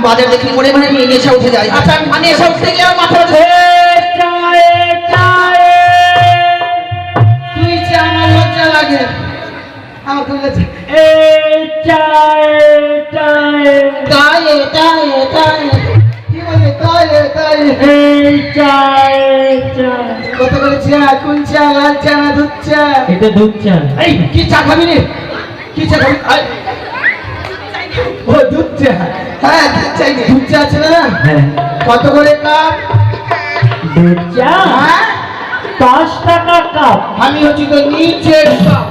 বাজার দেখি মনে মনে নেশা উঠে যায়। আচ্ছা নেশা উঠতে গেলে আমার মাথা তুই আমার লজ্জা লাগে আমার কত করে চা? কোন চা? লাল চা না দুধ চা? এটা দুধ চা। এই কি চা খাবি রে? কি চা খাবি? ও দুধ চা। হ্যাঁ দুধ চাই। দুধ চা আছে না? হ্যাঁ। কত করে কাপ? দুধ চা 5 টাকা কাপ। আমি হচ্ছি তো নিচের কাপ।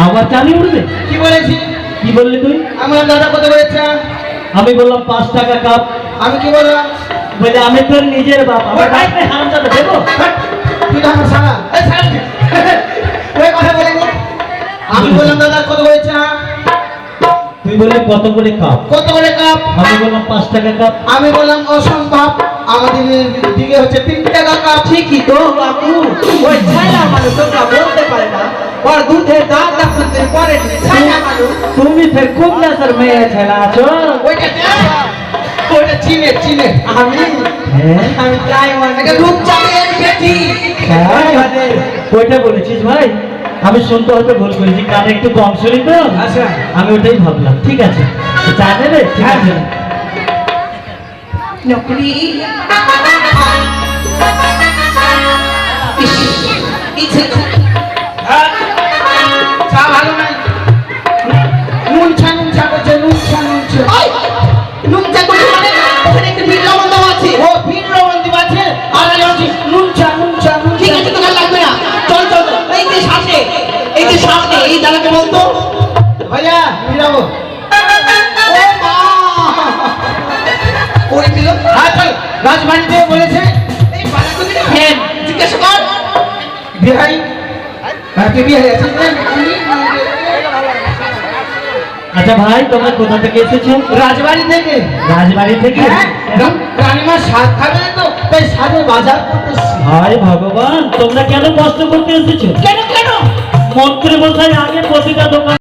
আবার চালি উঠবে? কি বলেছি? কি বললি তুই? আমার দাদা কত বলেছে? আমি বললাম 5 টাকা কাপ। আমি কি বললাম? বলে আমি তোর নিজের বাপ। আমার ভাইকে হারামজাদা দেবো? তুই তো আমার সারা। এই সারা ওই কথা বলেনি। আমি বললাম দাদা কত বলেছে? তুই বলে কত করে কাপ? কত করে কাপ? আমি বললাম 5 টাকা কাপ। আমি বললাম অসম্ভব, আমাদের দিকে হচ্ছে 3 টাকা কাপ। ঠিকই তো বাবু, ওই ছাইলা মানুষ তোমরা বলতে পারে না, ওর দুধের দাম দেখতে পারে ছাইলা মানুষ। তুমি ফের খুব নাসার মেয়ে ছাইলা আছো। ওইটা চিনে চিনে আমি প্রায় মানে দুধ চালের বেটি। ওইটা বলেছিস ভাই? আমি শুনতে হয়তো ভুল করেছি, কানে একটু কম শুনি তো। আচ্ছা আমি ওটাই ভাবলাম। ঠিক আছে চা নেবে? ঠিক আছে। নকরি চা ভালো নাই। নুন চা করছে, নুন চা নুন চা করছে মানে ওখানে একটা বিট লবণ দেওয়া আছে। ও বিট লবণ দেওয়া আছে আর আমি বলছি নুন চা। ঠিক আছে তোকে লাগবে না, চল এই যে সামনে এই দাদাকে বলতো ভাইয়া ফিরাবো। ও মা ওই দিল। হ্যাঁ চল রাজবাড়িতে বলেছে এই বাড়াতে হ্যাঁ জিজ্ঞাসা কর বিহাই। হ্যাঁ কে বিহাই আছে? আচ্ছা ভাই তোমরা কোথা থেকে এসেছো? রাজবাড়ি থেকে। রাজবাড়ি থেকে? রানীমা শাক খাবে তো তাই শাকের বাজার করতেছি। হায় ভগবান, তোমরা কেন কষ্ট করতে এসেছো? কেন মন্ত্রী মশাই আগে প্রতিটা দোকান